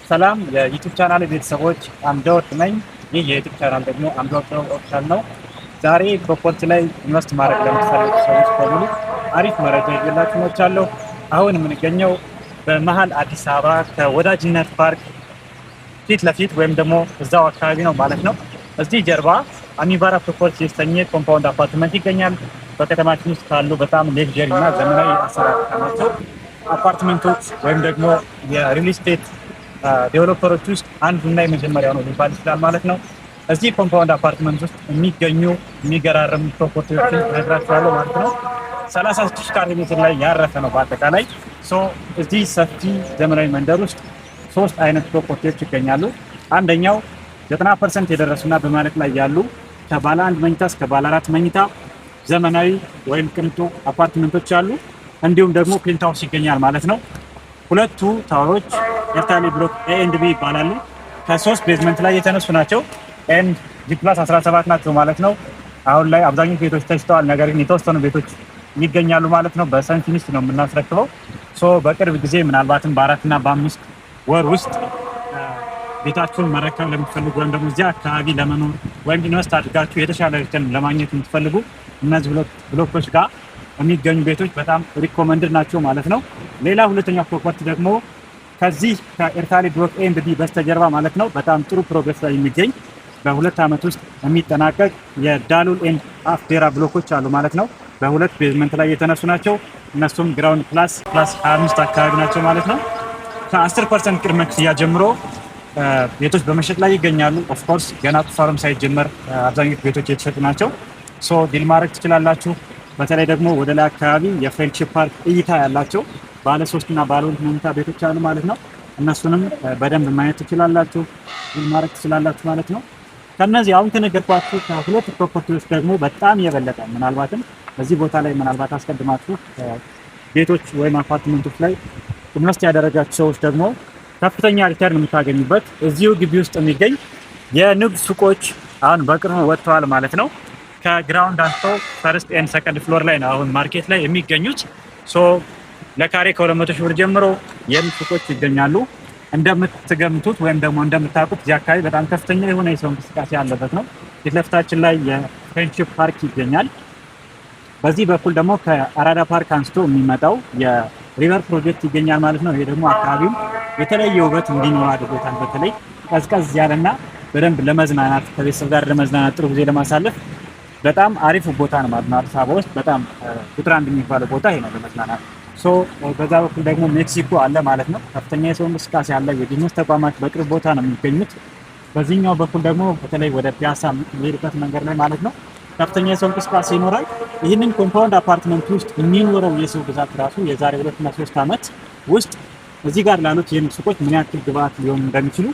ሰላም የዩቲዩብ ቻናል ቤተሰቦች አምደወርቅ ነኝ። ይህ የዩቲዩብ ቻናል ደግሞ አምደወርቅ ኦፊሻል ነው። ዛሬ ፕሮፐርቲ ላይ ኢንቨስት ማድረግ ለምትፈልጉ ሰዎች በሙሉ አሪፍ መረጃ ይዤላችሁ መጥቻለሁ። አሁን የምንገኘው በመሀል አዲስ አበባ ከወዳጅነት ፓርክ ፊት ለፊት ወይም ደግሞ እዛው አካባቢ ነው ማለት ነው። እዚህ ጀርባ አሚባራ ፕሮፐርቲ የተሰኘ ኮምፓውንድ አፓርትመንት ይገኛል። በከተማችን ውስጥ ካሉ በጣም ሌክዠሪ እና ዘመናዊ አሰራር ካላቸው አፓርትመንቶች ወይም ደግሞ የሪል ስቴት ዴቨሎፐሮች ውስጥ አንዱና የመጀመሪያው ነው ሊባል ይችላል ማለት ነው። እዚህ ኮምፓውንድ አፓርትመንት ውስጥ የሚገኙ የሚገራረሙ ፕሮፐርቲዎችን እነግራችኋለሁ ማለት ነው። 36 ካሬ ሜትር ላይ ያረፈ ነው በአጠቃላይ። እዚህ ሰፊ ዘመናዊ መንደር ውስጥ 3 አይነት ፕሮፐርቲዎች ይገኛሉ። አንደኛው 90% የደረሱና በማለት ላይ ያሉ ከባለ 1 መኝታ እስከ ባለ 4 መኝታ ዘመናዊ ወይም ቅንጡ አፓርትመንቶች አሉ። እንዲሁም ደግሞ ፔንትሃውስ ይገኛል ማለት ነው። ሁለቱ ታወሮች ኤርታሌ ብሎክ ኤ ኤንድ ቢ ይባላሉ። ከ3 ቤዝመንት ላይ የተነሱ ናቸው። ኤንድ ጂ+17 ናቸው ማለት ነው። አሁን ላይ አብዛኞቹ ቤቶች ተሽተዋል፣ ነገር ግን የተወሰኑ ቤቶች ይገኛሉ ማለት ነው። በሰን ፊኒሽ ነው የምናስረክበው። በቅርብ ጊዜ ምናልባትም በ4 እና በ5 ወር ውስጥ ቤታችሁን መረከብ ለምትፈልጉ ወይም ደግሞ እዚያ አካባቢ ለመኖር ወይም ኢንቨስት አድርጋችሁ የተሻለ ሪተርን ለማግኘት የምትፈልጉ እነዚህ ብሎኮች ጋር የሚገኙ ቤቶች በጣም ሪኮመንድድ ናቸው ማለት ነው። ሌላ ሁለተኛው ፕሮፐርቲ ደግሞ ከዚህ ከኤርታሌ ብሎክ ኤ ኤንድ ቢ በስተጀርባ ማለት ነው በጣም ጥሩ ፕሮግረስ ላይ የሚገኝ በ2 ዓመት ውስጥ የሚጠናቀቅ የዳሉል ኤንድ አፍዴራ ብሎኮች አሉ ማለት ነው። በ2 ቤዝመንት ላይ የተነሱ ናቸው። እነሱም ግራውንድ ፕላስ 25 አካባቢ ናቸው ማለት ነው። ከ10% ቅድመ ክፍያ ጀምሮ ቤቶች በመሸጥ ላይ ይገኛሉ። ኦፍኮርስ ገና ቁፋሮም ሳይጀመር አብዛኞቹ ቤቶች የተሸጡ ናቸው። ዲል ማድረግ ትችላላችሁ። በተለይ ደግሞ ወደ ላይ አካባቢ የፍሬንድሺፕ ፓርክ እይታ ያላቸው ባለ 3 እና ባለ 2 መኝታ ቤቶች አሉ ማለት ነው። እነሱንም በደንብ ማየት ትችላላችሁ፣ ዲል ማድረግ ትችላላችሁ ማለት ነው። ከነዚህ አሁን ከነገርኳችሁ ከሁለት ፕሮፐርቲዎች ደግሞ በጣም የበለጠ ምናልባትም በዚህ ቦታ ላይ ምናልባት አስቀድማችሁ ቤቶች ወይም አፓርትመንቶች ላይ ኢንቨስት ያደረጋችሁ ሰዎች ደግሞ ከፍተኛ ሪተርን የምታገኙበት እዚሁ ግቢ ውስጥ የሚገኝ የንግድ ሱቆች አሁን በቅርቡ ወጥተዋል ማለት ነው። ከግራውንድ አንስቶ ፈርስት ኤንድ ሰከንድ ፍሎር ላይ ነው አሁን ማርኬት ላይ የሚገኙት። ለካሬ ከ200 ሺህ ብር ጀምሮ የንግድ ሱቆች ይገኛሉ። እንደምትገምቱት ወይም ደግሞ እንደምታውቁት እዚህ አካባቢ በጣም ከፍተኛ የሆነ የሰው እንቅስቃሴ ያለበት ነው። ፊት ለፊታችን ላይ የፍሬንድሺፕ ፓርክ ይገኛል። በዚህ በኩል ደግሞ ከአራዳ ፓርክ አንስቶ የሚመጣው የሪቨር ፕሮጀክት ይገኛል ማለት ነው። ይሄ ደግሞ አካባቢው የተለየ ውበት እንዲኖር አድርጎታል። በተለይ ቀዝቀዝ ያለና በደንብ ለመዝናናት ከቤተሰብ ጋር ለመዝናናት ጥሩ ጊዜ ለማሳለፍ በጣም አሪፍ ቦታ ነው ማለት ነው። አዲስ አበባ ውስጥ በጣም ቁጥር 1 የሚባለው ቦታ ይሄ ነው ለመዝናናት። በዛ በኩል ደግሞ ሜክሲኮ አለ ማለት ነው። ከፍተኛ የሰው እንቅስቃሴ አለ። የቢዝነስ ተቋማት በቅርብ ቦታ ነው የሚገኙት። በዚህኛው በኩል ደግሞ በተለይ ወደ ፒያሳ የሚሄድበት መንገድ ላይ ማለት ነው ከፍተኛ የሰው እንቅስቃሴ ይኖራል። ይህንን ኮምፓውንድ አፓርትመንት ውስጥ የሚኖረው የሰው ብዛት ራሱ የዛሬ 2 እና 3 ዓመት ውስጥ እዚህ ጋር ላሉት የንግድ ሱቆች ምን ያክል ግብአት ሊሆኑ እንደሚችሉ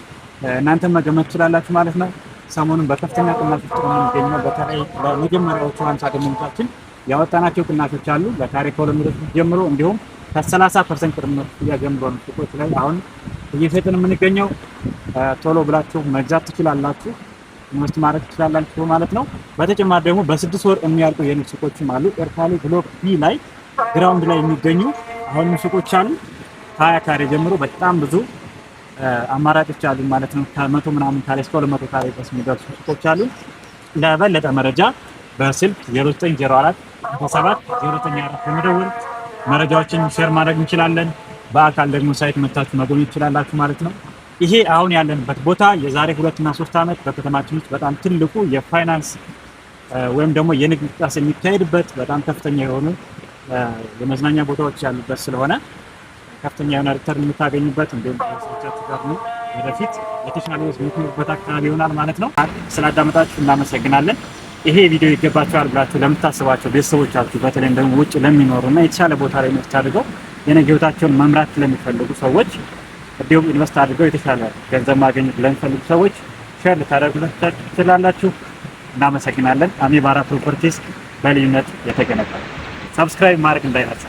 እናንተም መገመት ትችላላችሁ ማለት ነው። ሰሞኑን በከፍተኛ ቅናሽ ውስጥ ነው የሚገኘው። በተለይ ለመጀመሪያዎቹ 50 ደንበኞቻችን ያወጣናቸው ቅናሾች አሉ። በካሬ ከ200 ጀምሮ እንዲሁም ከ30% ቅድመ ክፍያ ጀምሮ ነው ሱቆች ላይ አሁን እየሸጥን የምንገኘው። ቶሎ ብላችሁ መግዛት ትችላላችሁ፣ ኢንቨስት ማድረግ ትችላላችሁ ማለት ነው። በተጨማሪ ደግሞ በ6 ወር የሚያልቁ የንግድ ሱቆችም አሉ። ኤርታሌ ብሎክ ቢ ላይ ግራውንድ ላይ የሚገኙ አሁን ሱቆች አሉ። 20 ካሬ ጀምሮ በጣም ብዙ አማራጮች አሉ ማለት ነው። ከ100 ምናምን ካሬ እስከ 200 ካሬ ድረስ የሚደርሱ ሱቆች አሉ። ለበለጠ መረጃ በስልክ 0904 709 በመደወል መረጃዎችን ሼር ማድረግ እንችላለን። በአካል ደግሞ ሳይት መታችሁ መጎብኘት ትችላላችሁ ማለት ነው። ይሄ አሁን ያለንበት ቦታ የዛሬ 2 እና 3 ዓመት በከተማችን ውስጥ በጣም ትልቁ የፋይናንስ ወይም ደግሞ የንግድ እንቅስቃሴ የሚካሄድበት በጣም ከፍተኛ የሆኑ የመዝናኛ ቦታዎች ያሉበት ስለሆነ ከፍተኛ የሆነ ሪተርን የምታገኙበት እንዲሁም ሰዎቻችሁ ጋር ነው ወደፊት የተሻለ የምትኖሩበት አካባቢ ይሆናል ማለት ነው። ስላዳመጣችሁ እናመሰግናለን። ይሄ ቪዲዮ ይገባችኋል ብላችሁ ለምታስባቸው ቤተሰቦቻችሁ በተለይም ደግሞ ውጭ ለሚኖሩና የተሻለ ቦታ ላይ ኢንቨስት አድርገው የነገ ህይወታቸውን መምራት ለሚፈልጉ ሰዎች እንዲሁም ኢንቨስት አድርገው የተሻለ ገንዘብ ማግኘት ለሚፈልጉ ሰዎች ሼር ልታደርጉላችሁ ትችላላችሁ። እናመሰግናለን። አሚባራ ፕሮፐርቲስ በልዩነት የተገነባ። ሰብስክራይብ ማድረግ እንዳይረሳ።